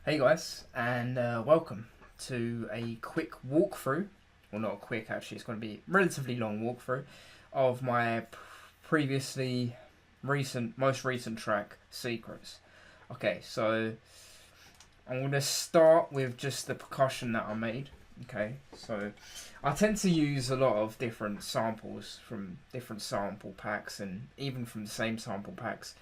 Hey guys, and welcome to a quick walkthrough. Well, not quick actually, it's going to be a relatively long walkthrough of my most recent track, Secrets. Okay, so I'm going to start with just the percussion that I made. Okay, so I tend to use a lot of different samples from different sample packs and even from the same sample packs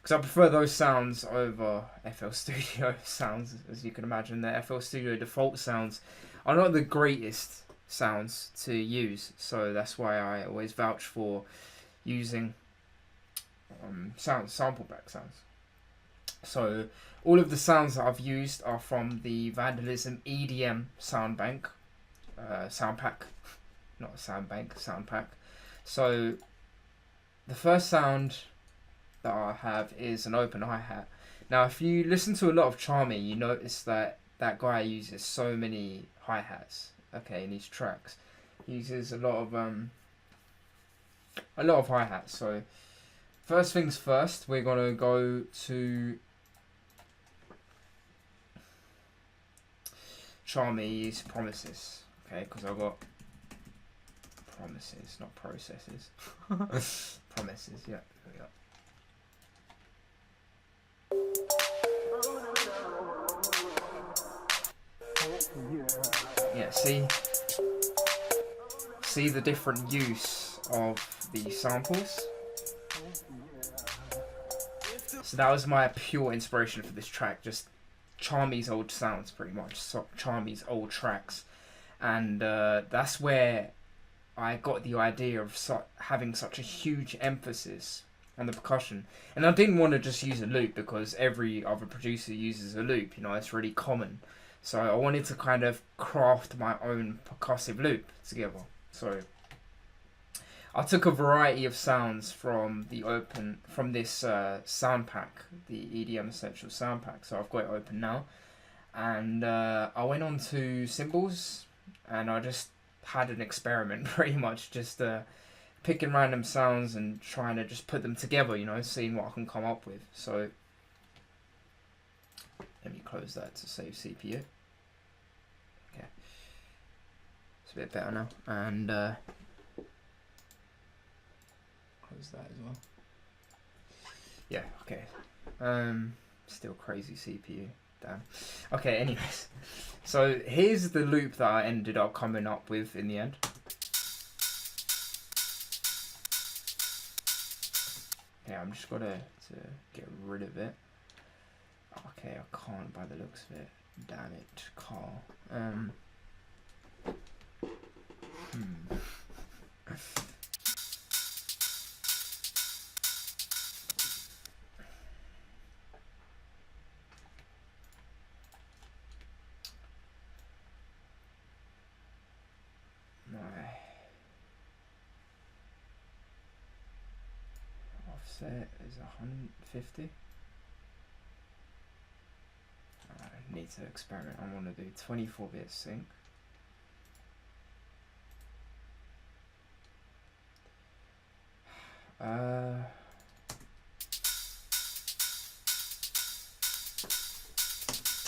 because I prefer those sounds over FL Studio sounds, as you can imagine. The FL Studio default sounds are not the greatest sounds to use, so that's why I always vouch for using sample pack sounds. So all of the sounds that I've used are from the Vandalism EDM sound bank, sound pack, not a sound bank, sound pack. So the first sound that I have is an open hi-hat. Now, if you listen to a lot of Charmy, you notice that that guy uses so many hi-hats. Okay, in his tracks, he uses a lot of hi-hats. So, first things first, we're gonna go to Charmy's Promises. Okay, because I've got promises, not processes. Promises, yeah. There we go. Yeah, see the different use of the samples. So that was my pure inspiration for this track, just Charmy's old sounds, pretty much. So Charmy's old tracks, and that's where I got the idea of having such a huge emphasis on the percussion. And I didn't want to just use a loop because every other producer uses a loop. You know, it's really common. So I wanted to kind of craft my own percussive loop together. So I took a variety of sounds from this sound pack, the EDM Essential sound pack. So I've got it open now, and I went on to cymbals, and I just had an experiment, pretty much, just picking random sounds and trying to just put them together. You know, seeing what I can come up with. So let me close that to save CPU. Okay, it's a bit better now, and close that as well. Yeah, okay. Still crazy CPU. Damn. Okay, anyways. So here's the loop that I ended up coming up with in the end. Okay, I'm just gonna get rid of it. Okay, I can't by the looks of it. Damn it, Carl. My offset is 150. I need to experiment. I want to do 24-bit sync.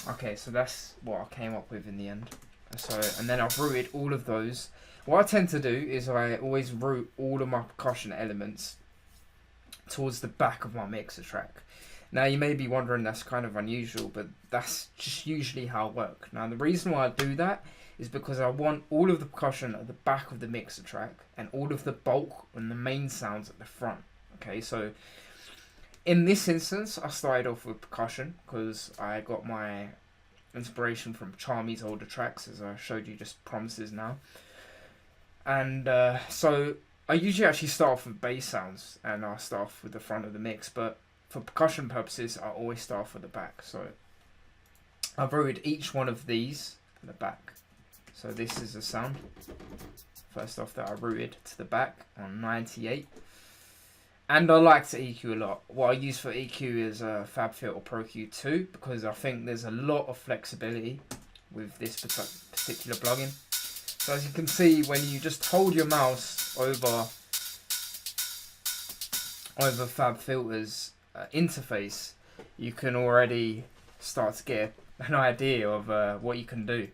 Okay, so that's what I came up with in the end. So, and then I've routed all of those. What I tend to do is I always route all of my percussion elements towards the back of my mixer track. Now you may be wondering that's kind of unusual, but that's just usually how I work. Now the reason why I do that is because I want all of the percussion at the back of the mixer track and all of the bulk and the main sounds at the front. Okay, so in this instance I started off with percussion because I got my inspiration from Charmy's older tracks, as I showed you just Promises now. And so I usually actually start off with bass sounds and I start off with the front of the mix, but for percussion purposes I always start off with the back. So I've routed each one of these in the back. So this is a sound, first off, that I routed to the back on 98. And I like to EQ a lot. What I use for EQ is FabFilter Pro Q2 because I think there's a lot of flexibility with this particular plugin. So as you can see, when you just hold your mouse over FabFilter's interface, you can already start to get an idea of what you can do.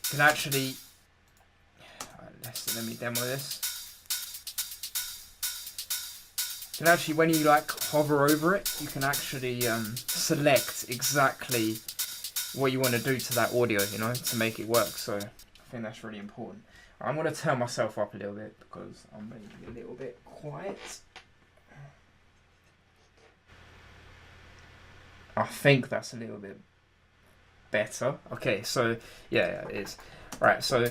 You can actually, let me demo this. You can actually, when you like hover over it, you can actually select exactly what you want to do to that audio, you know, to make it work. So I think that's really important. I'm going to turn myself up a little bit because I'm maybe a little bit quiet. I think that's a little bit better. Okay, so yeah, it is. Right, so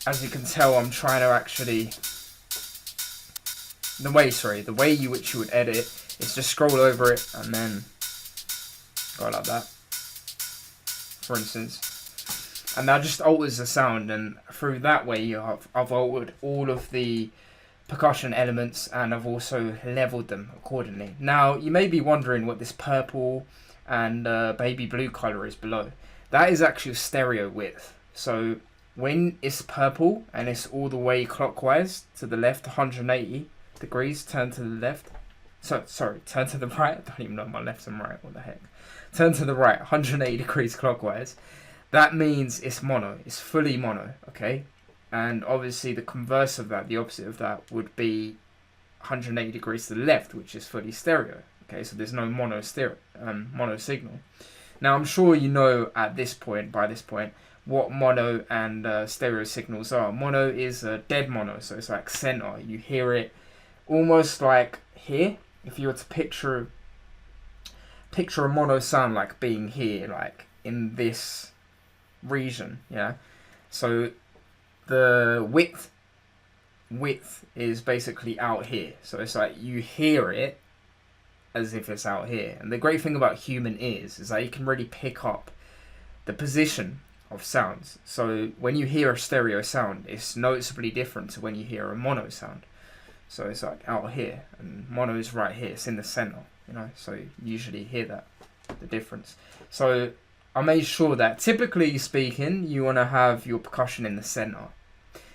as you can tell, I'm trying to actually... The way which you would edit is just scroll over it and then go like that, for instance. And that just alters the sound, and through that way I've altered all of the percussion elements, and I've also leveled them accordingly. Now, you may be wondering what this purple and baby blue color is below. That is actually stereo width. So when it's purple and it's all the way clockwise to the left, 180 degrees, turn to the left. Turn to the right. I don't even know my left and right. What the heck? Turn to the right, 180 degrees clockwise. That means it's mono. It's fully mono, okay? And obviously the converse of that, the opposite of that, would be 180 degrees to the left, which is fully stereo. Okay, so there's no mono signal. Now I'm sure you know by this point, what mono and stereo signals are. Mono is a dead mono, so it's like center. You hear it almost like here. If you were to picture a mono sound like being here, like in this region, yeah. So the width is basically out here. So it's like you hear it as if it's out here. And the great thing about human ears is that you can really pick up the position of sounds. So when you hear a stereo sound, it's noticeably different to when you hear a mono sound. So it's like out here, and mono is right here. It's in the center, you know. So you usually hear that, the difference. So I made sure that, typically speaking, you want to have your percussion in the center,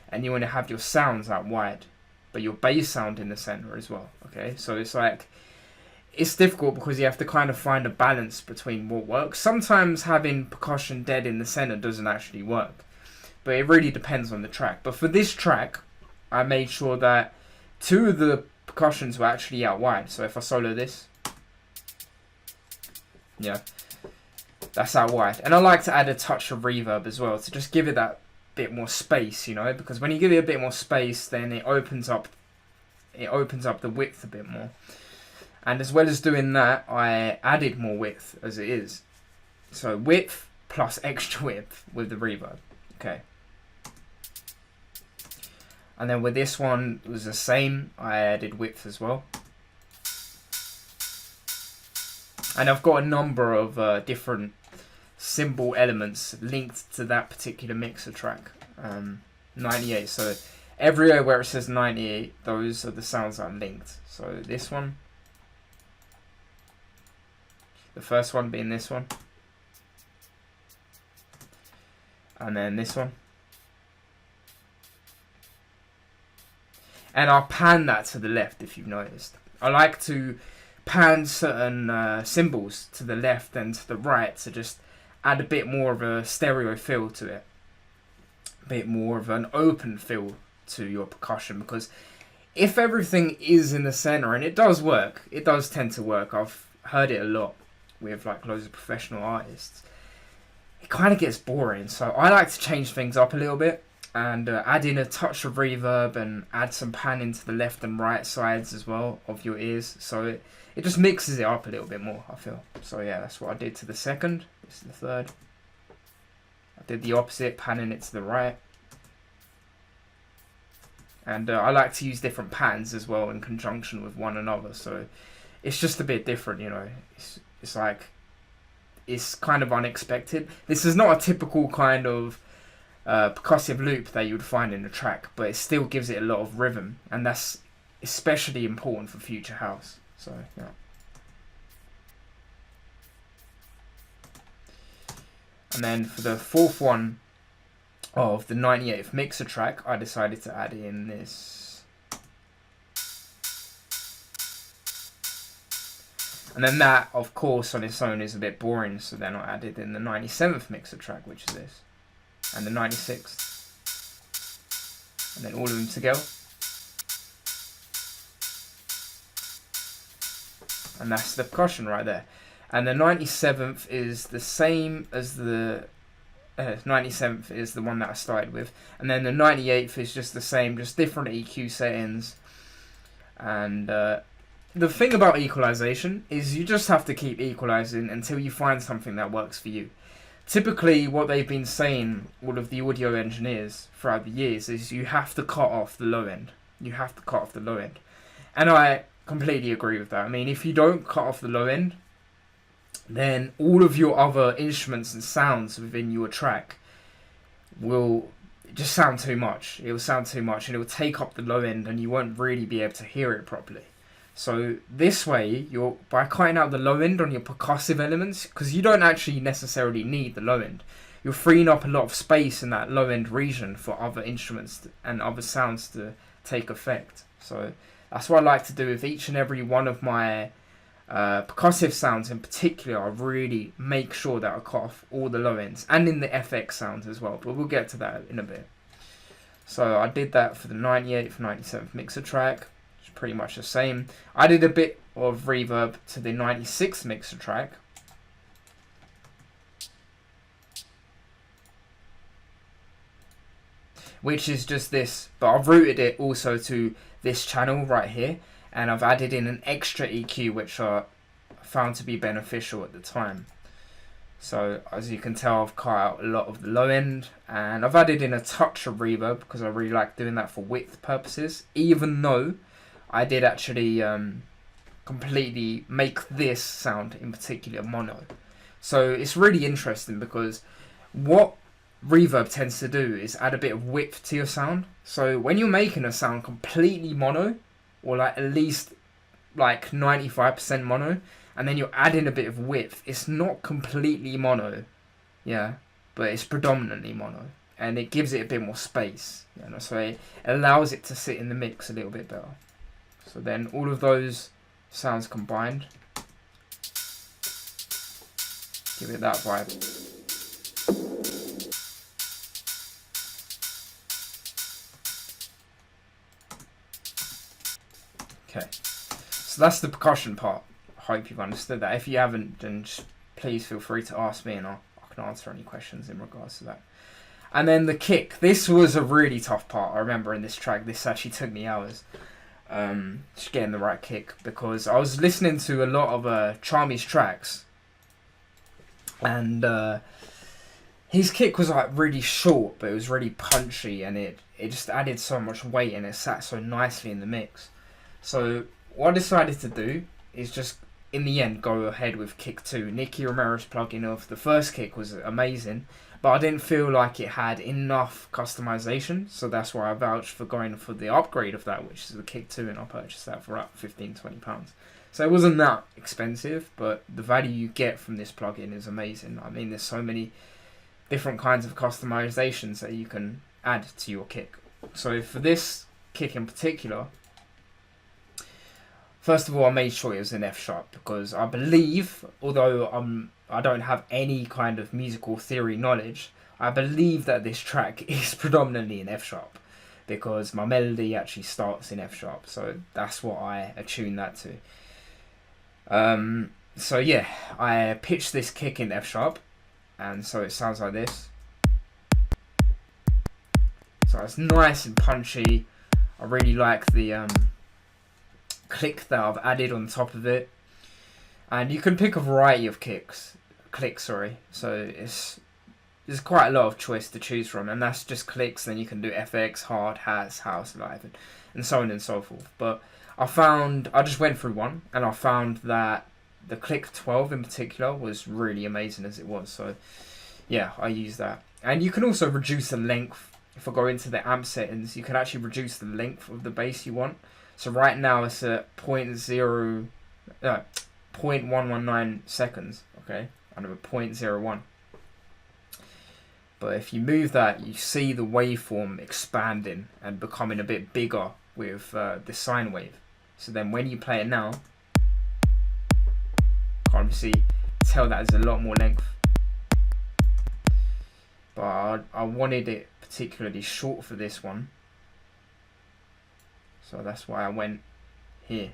and you want to have your sounds out wide, but your bass sound in the center as well. Okay, so it's like, it's difficult because you have to kind of find a balance between what works. Sometimes having percussion dead in the center doesn't actually work, but it really depends on the track. But for this track, I made sure that two of the percussions were actually out wide. So if I solo this, yeah, that's out wide. And I like to add a touch of reverb as well to just give it that bit more space, you know, because when you give it a bit more space, then it opens up the width a bit more. And as well as doing that, I added more width as it is. So width plus extra width with the reverb. Okay. And then with this one, it was the same. I added width as well. And I've got a number of different cymbal elements linked to that particular mixer track. 98. So everywhere where it says 98, those are the sounds that are linked. So this one. The first one being this one. And then this one. And I'll pan that to the left if you've noticed. I like to pan certain cymbals to the left and to the right to just add a bit more of a stereo feel to it. A bit more of an open feel to your percussion, because if everything is in the center, and it does work, it does tend to work, I've heard it a lot with like loads of professional artists, it kind of gets boring. So I like to change things up a little bit and add in a touch of reverb and add some panning to the left and right sides as well of your ears. So it just mixes it up a little bit more, I feel. So yeah, that's what I did to the second. This is the third. I did the opposite, panning it to the right. And I like to use different patterns as well in conjunction with one another. So it's just a bit different, you know. It's like, it's kind of unexpected. This is not a typical kind of percussive loop that you would find in a track, but it still gives it a lot of rhythm, and that's especially important for future house. So yeah. And then for the fourth one of the 98th mixer track, I decided to add in this. And then that, of course, on its own is a bit boring, so then I added in the 97th mixer track, which is this, and the 96th, and then all of them together. And that's the percussion right there. And the 97th is the same as the 97th is the one that I started with, and then the 98th is just the same, just different EQ settings. And the thing about equalization is you just have to keep equalizing until you find something that works for you. Typically, what they've been saying, all of the audio engineers throughout the years, is you have to cut off the low end. You have to cut off the low end. And I completely agree with that. I mean, if you don't cut off the low end, then all of your other instruments and sounds within your track will just sound too much. It will sound too much, and it will take up the low end, and you won't really be able to hear it properly. So this way, by cutting out the low end on your percussive elements, because you don't actually necessarily need the low end, you're freeing up a lot of space in that low end region for other instruments and other sounds to take effect. So that's what I like to do with each and every one of my percussive sounds in particular. I really make sure that I cut off all the low ends, and in the FX sounds as well, but we'll get to that in a bit. So I did that for the 98th, 97th mixer track. It's pretty much the same. I did a bit of reverb to the 96th mixer track. Which is just this, but I've routed it also to this channel right here, and I've added in an extra EQ which I found to be beneficial at the time. So as you can tell, I've cut out a lot of the low end, and I've added in a touch of reverb because I really like doing that for width purposes, even though I did actually completely make this sound in particular mono. So it's really interesting because what reverb tends to do is add a bit of width to your sound. So when you're making a sound completely mono, or like at least like 95% mono, and then you're adding a bit of width, it's not completely mono, yeah, but it's predominantly mono, and it gives it a bit more space, you know, so it allows it to sit in the mix a little bit better. So then all of those sounds combined give it that vibe. Okay, so that's the percussion part. I hope you've understood that. If you haven't, then just please feel free to ask me, and I can answer any questions in regards to that. And then the kick. This was a really tough part. I remember in this track, this actually took me hours. Just getting the right kick, because I was listening to a lot of Charmy's tracks, and his kick was like really short, but it was really punchy, and it just added so much weight, and it sat so nicely in the mix. So what I decided to do is just, in the end, go ahead with kick 2. Nicky Romero's plugin of the first kick was amazing, but I didn't feel like it had enough customization, so that's why I vouched for going for the upgrade of that, which is the kick 2, and I purchased that for about £15-20. So it wasn't that expensive, but the value you get from this plugin is amazing. I mean, there's so many different kinds of customizations that you can add to your kick. So for this kick in particular, first of all, I made sure it was in F sharp, because I believe, although I don't have any kind of musical theory knowledge, I believe that this track is predominantly in F sharp, because my melody actually starts in F sharp, so that's what I attune that to. So yeah, I pitched this kick in F sharp, and so it sounds like this. So it's nice and punchy. I really like the click that I've added on top of it, and you can pick a variety of clicks, so there's quite a lot of choice to choose from, and that's just clicks. Then you can do FX, hard, hats, house, live, and so on and so forth. But I just went through one, and I found that the click 12 in particular was really amazing as it was. So yeah, I use that. And you can also reduce the length. If I go into the amp settings, you can actually reduce the length of the bass you want. So right now it's at 0.119 seconds, okay, out of a 0.01. But if you move that, you see the waveform expanding and becoming a bit bigger with the sine wave. So then when you play it now, Can't obviously tell that there's a lot more length. But I wanted it particularly short for this one. So that's why I went here.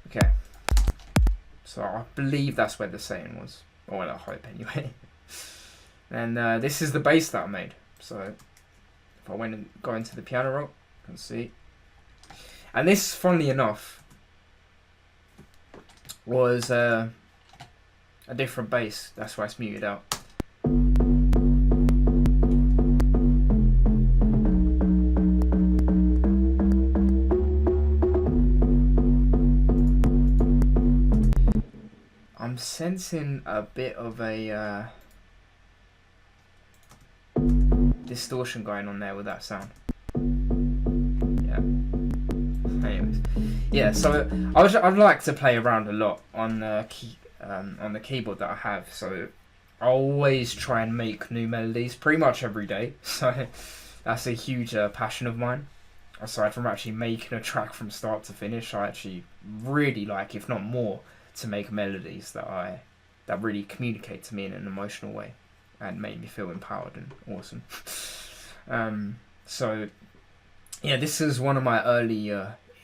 Okay. So I believe that's where the saying was. Or well, I hope anyway. And this is the bass that I made. So if I went and go into the piano roll, you can see. And this, funnily enough, was a different bass. That's why it's muted out. I'm sensing a bit of a distortion going on there with that sound. Yeah. Anyways, yeah. So I'd like to play around a lot on the keyboard that I have. So I always try and make new melodies pretty much every day. So that's a huge passion of mine. Aside from actually making a track from start to finish, I actually really like, if not more, to make melodies that really communicate to me in an emotional way and make me feel empowered and awesome. So yeah, this is one of my early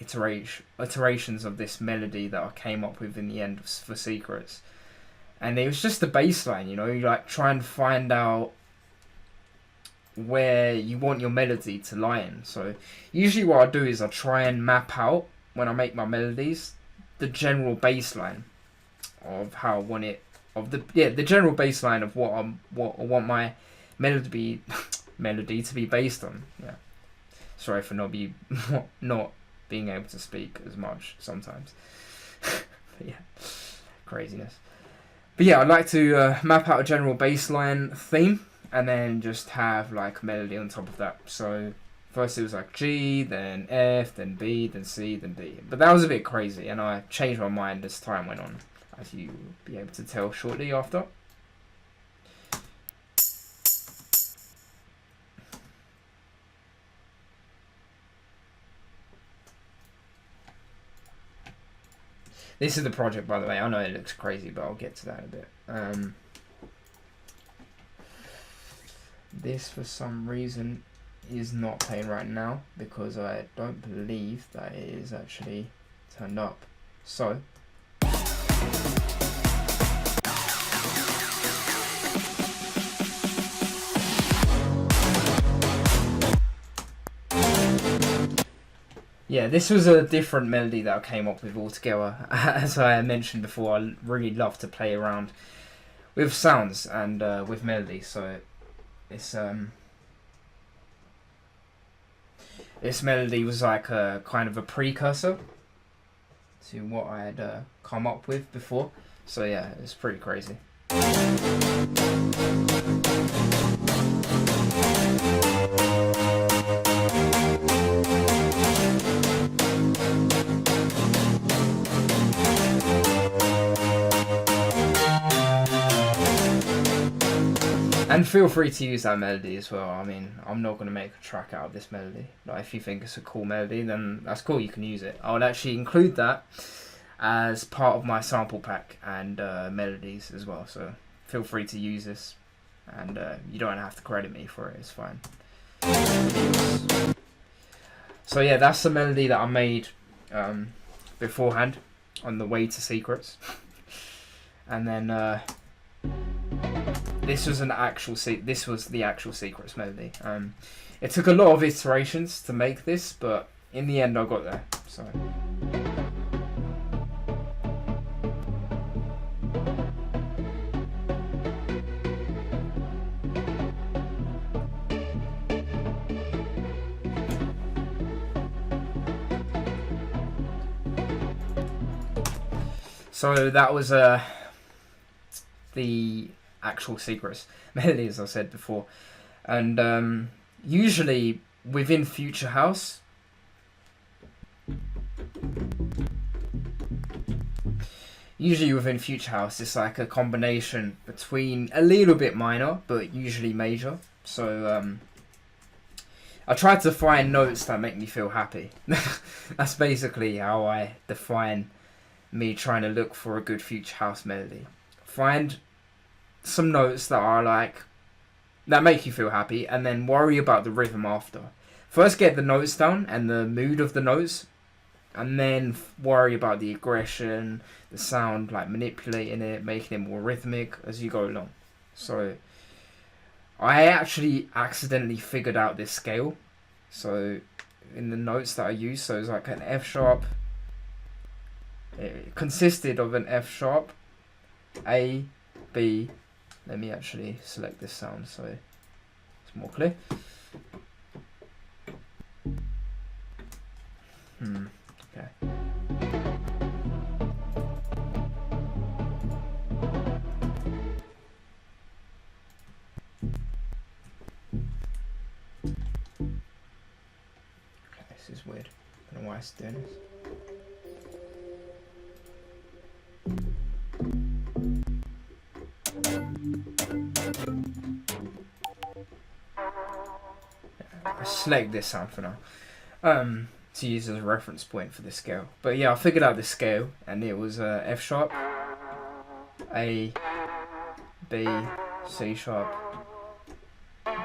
iterations of this melody that I came up with in the end for Secrets, and it was just the bass line. You like try and find out where you want your melody to lie in. So usually what I do is I try and map out, when I make my melodies, the general bass line of how I want it, the general bass line of what I want my melody to be based on. Yeah, sorry for not being able to speak as much sometimes. But yeah, craziness. But yeah, I'd like to map out a general bass line theme and then just have like a melody on top of that. So first it was like G, then F, then B, then C, then D. But that was a bit crazy, and I changed my mind as time went on, as you will be able to tell shortly after. This is the project, by the way. I know it looks crazy, but I'll get to that in a bit. This, for some reason, is not playing right now because I don't believe that it is actually turned up. So yeah, this was a different melody that I came up with altogether. As I mentioned before, I really love to play around with sounds and with melodies, so it's this melody was like a kind of a precursor to what I had come up with before. So yeah, it's pretty crazy. And feel free to use that melody as well. I mean, I'm not going to make a track out of this melody. Like, if you think it's a cool melody, then that's cool, you can use it. I would actually include that as part of my sample pack and melodies as well. So feel free to use this, and you don't have to credit me for it, it's fine. So yeah, that's the melody that I made beforehand on the way to Secrets. And then this was the actual Secrets melody. It took a lot of iterations to make this, but in the end I got there. So that was the actual Secrets melody, as I said before. And usually within Future House, it's like a combination between a little bit minor but usually major. So I try to find notes that make me feel happy. That's basically how I define me trying to look for a good future house melody. Find some notes that are like, that make you feel happy, and then worry about the rhythm after. First get the notes down and the mood of the notes, and then worry about the aggression, the sound, like manipulating it, making it more rhythmic as you go along. So I actually accidentally figured out this scale. So in the notes that I used, so it's like an F sharp. It consisted of an F sharp, A, B. Let me actually select this sound so it's more clear. Okay. This is weird. I don't know why it's doing this. I select this sound for now, to use as a reference point for this scale. But yeah, I figured out this scale, and it was F sharp, A, B, C sharp,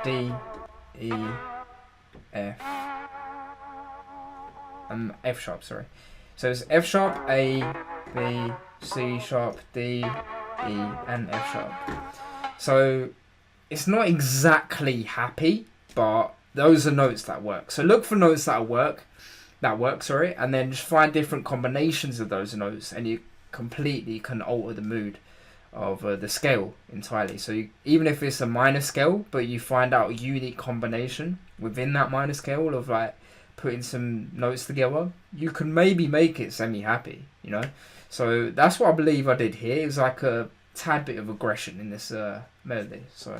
D, E, F, F sharp. Sorry. So it's F sharp, A, B, C sharp, D, E, and F sharp. So it's not exactly happy, but those are notes that work. So look for notes that work, and then just find different combinations of those notes, and you completely can alter the mood of the scale entirely. So even if it's a minor scale, but you find out a unique combination within that minor scale of like putting some notes together, you can maybe make it semi-happy, you know? So that's what I believe I did here. It was like a tad bit of aggression in this melody. So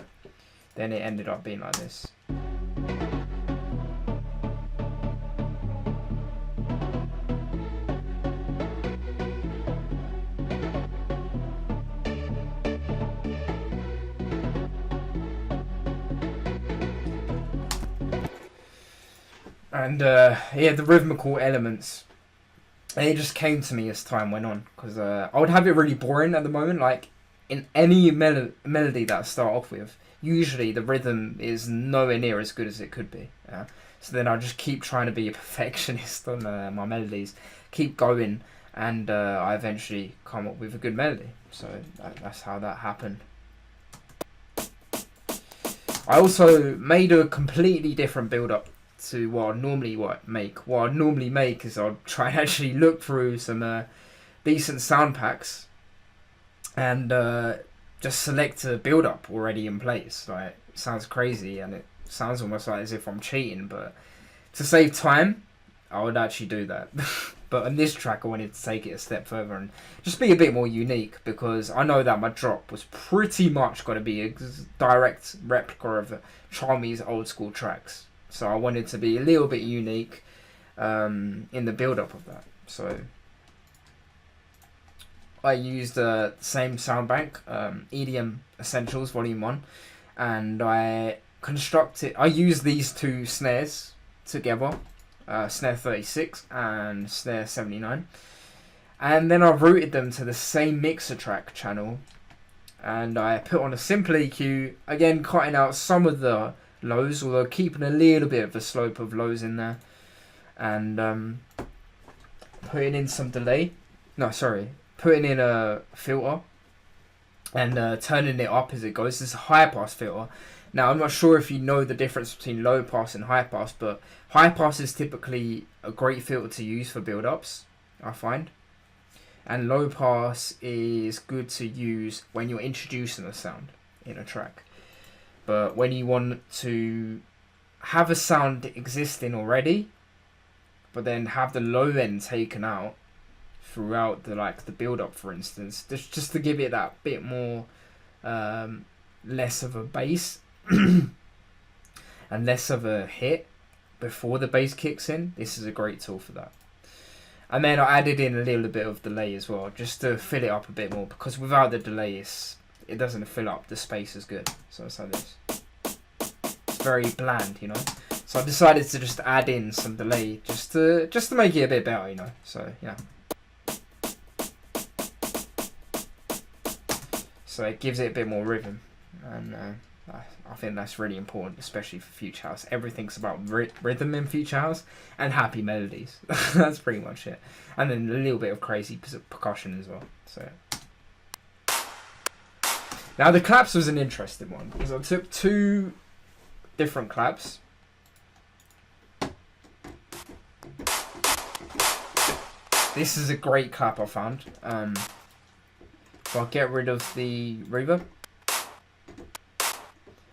then it ended up being like this. And yeah, the rhythmical elements, and it just came to me as time went on, because I would have it really boring at the moment. Like in any melody that I start off with, usually the rhythm is nowhere near as good as it could be. So then I just keep trying to be a perfectionist on my melodies, keep going, and I eventually come up with a good melody. So that's how that happened. I also made a completely different build-up to what I normally make. What I normally make is I'll try and actually look through some decent sound packs and just select a build-up already in place. Like, it sounds crazy and it sounds almost like as if I'm cheating, but to save time, I would actually do that. But on this track, I wanted to take it a step further and just be a bit more unique, because I know that my drop was pretty much going to be a direct replica of Charmy's old school tracks. So I wanted to be a little bit unique in the build-up of that. So I used the same sound bank, EDM Essentials Volume 1, and I used these two snares together, snare 36 and snare 79, and then I routed them to the same mixer track channel, and I put on a simple EQ, again cutting out some of the lows, although keeping a little bit of a slope of lows in there, and putting in some delay. Putting in a filter and turning it up as it goes. This is a high pass filter. Now I'm not sure if you know the difference between low pass and high pass, but high pass is typically a great filter to use for build-ups, I find, and low pass is good to use when you're introducing a sound in a track. But when you want to have a sound existing already, but then have the low end taken out throughout the build up, for instance, just to give it that bit more less of a bass and less of a hit before the bass kicks in, this is a great tool for that. And then I added in a little bit of delay as well, just to fill it up a bit more, because without the delay it doesn't fill up the space as good. So it's like this. It's very bland, you know. So I decided to just add in some delay just to make it a bit better, you know. So yeah. So it gives it a bit more rhythm, and I think that's really important, especially for Future House. Everything's about rhythm in Future House and happy melodies. That's pretty much it, and then a little bit of crazy percussion as well. So now the claps was an interesting one because I took 2 different claps. This is a great clap I found. So I'll get rid of the reverb.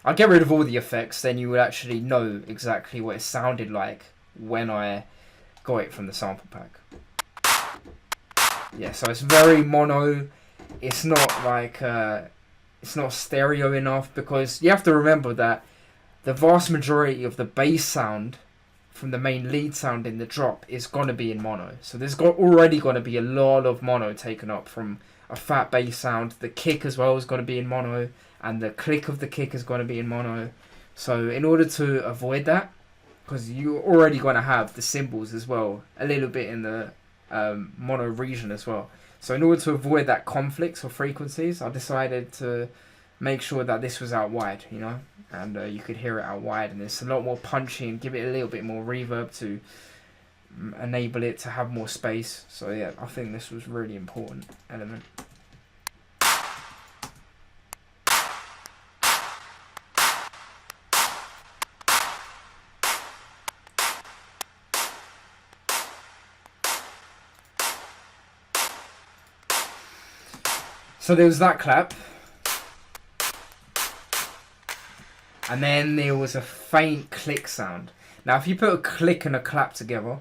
I'll get rid of all the effects, then you would actually know exactly what it sounded like when I got it from the sample pack. Yeah, so it's very mono. It's not like it's not stereo enough, because you have to remember that the vast majority of the bass sound from the main lead sound in the drop is gonna be in mono. So there's already gonna be a lot of mono taken up from a fat bass sound. The kick as well is gonna be in mono, and the click of the kick is gonna be in mono. So in order to avoid that, because you're already gonna have the cymbals as well, a little bit in the mono region as well. So in order to avoid that conflicts or frequencies, I decided to make sure that this was out wide, you know, and you could hear it out wide, and it's a lot more punchy and give it a little bit more reverb to enable it to have more space. So yeah, I think this was a really important element. So there was that clap. And then there was a faint click sound. Now if you put a click and a clap together,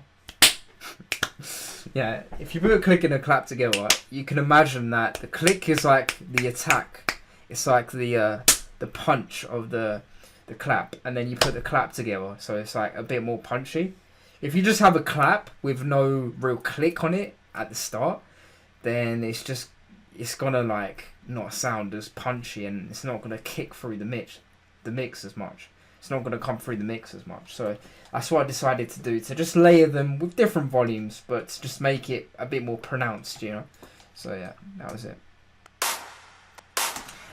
yeah, if you put a click and a clap together, you can imagine that the click is like the attack. It's like the punch of the clap, and then you put the clap together, so it's like a bit more punchy. If you just have a clap with no real click on it at the start, then it's gonna like not sound as punchy, and it's not gonna kick through the mix as much. It's not gonna come through the mix as much. So that's what I decided to do, to just layer them with different volumes, but to just make it a bit more pronounced, you know. So yeah, that was it.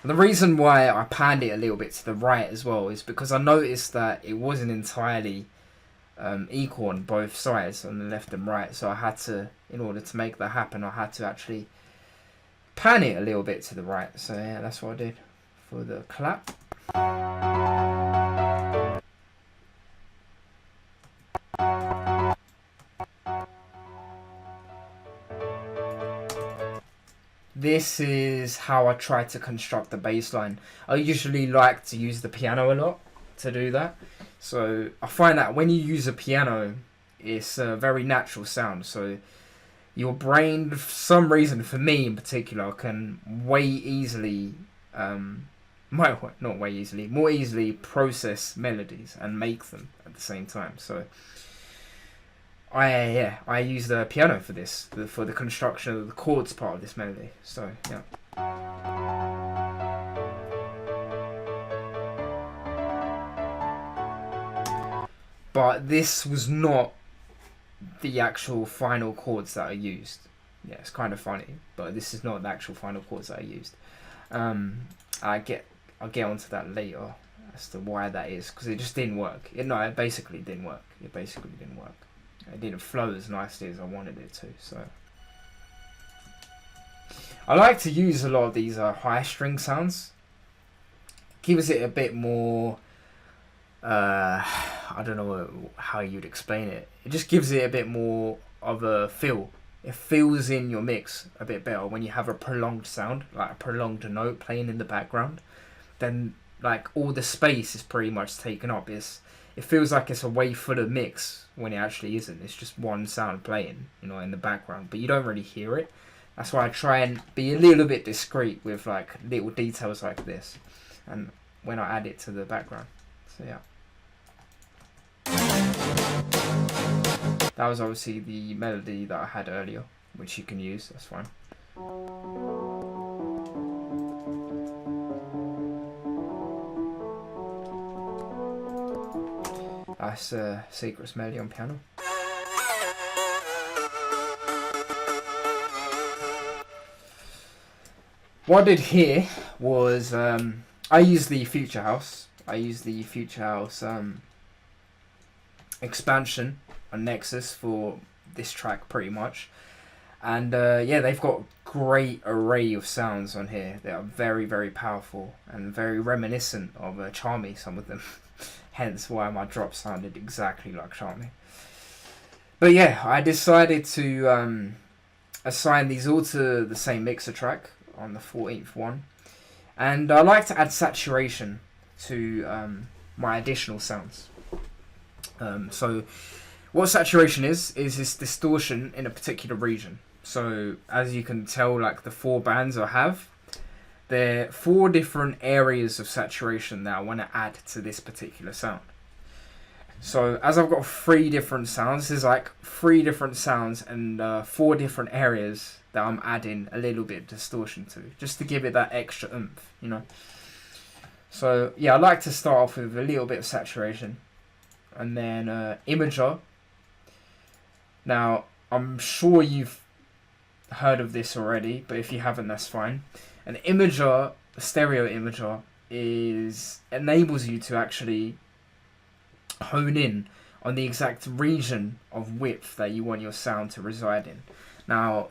And the reason why I panned it a little bit to the right as well is because I noticed that it wasn't entirely equal on both sides, on the left and right. So I had to, in order to make that happen, I had to actually pan it a little bit to the right. So yeah, that's what I did for the clap. This is how I try to construct the bass line. I usually like to use the piano a lot to do that. So I find that when you use a piano, it's a very natural sound. So your brain, for some reason, for me in particular, can more easily process melodies and make them at the same time. So I use the piano for this, for the construction of the chords part of this melody. So yeah. But this was not the actual final chords that I used. Yeah, it's kind of funny, but this is not the actual final chords that I used. I'll get onto that later as to why that is, because it just didn't work. It basically didn't work. It didn't flow as nicely as I wanted it to. So I like to use a lot of these high string sounds. Gives it a bit more. I don't know how you'd explain it. It just gives it a bit more of a feel. It feels in your mix a bit better when you have a prolonged sound, like a prolonged note playing in the background. Then like all the space is pretty much taken up. It feels like it's a way fuller mix when it actually isn't. It's just one sound playing, you know, in the background, but you don't really hear it. That's why I try and be a little bit discreet with like little details like this, and when I add it to the background. So yeah. That was obviously the melody that I had earlier, which you can use, that's fine. That's Secrets Melody on piano. What I did here was I used the Future House. Expansion on Nexus for this track pretty much. And yeah, they've got a great array of sounds on here. They are very, very powerful and very reminiscent of Charmy, some of them. Hence why my drop sounded exactly like Charmy. But yeah, I decided to assign these all to the same mixer track on the 14th one. And I like to add saturation to my additional sounds. So what saturation is this distortion in a particular region. So as you can tell, like the 4 bands I have, there are 4 different areas of saturation that I want to add to this particular sound. So as I've got 3 different sounds, there's like 3 different sounds and 4 different areas that I'm adding a little bit of distortion to, just to give it that extra oomph, you know. So yeah, I like to start off with a little bit of saturation, and then Imager. Now I'm sure you've heard of this already, but if you haven't, that's fine. An Imager, a stereo Imager, enables you to actually hone in on the exact region of width that you want your sound to reside in. Now,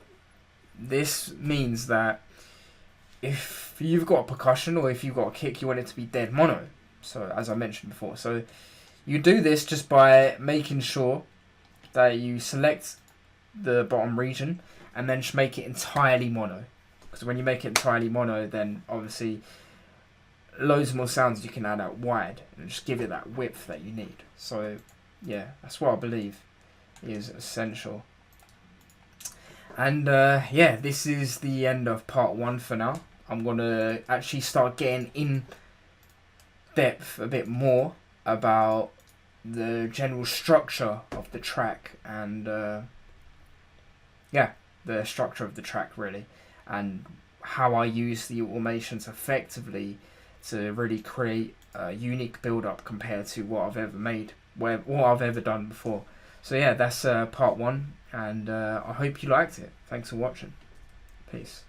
this means that if you've got a percussion or if you've got a kick, you want it to be dead mono. So, as I mentioned before, so you do this just by making sure that you select the bottom region and then just make it entirely mono. Because when you make it entirely mono, then obviously loads more sounds you can add out wide and just give it that width that you need. So yeah, that's what I believe is essential. And yeah, this is the end of part 1 for now. I'm going to actually start getting in depth a bit more about the general structure of the track and yeah, the structure of the track really, and how I use the automations effectively to really create a unique build-up compared to what I've ever made, what I've ever done before. So yeah, that's part 1, and I hope you liked it. Thanks for watching. Peace.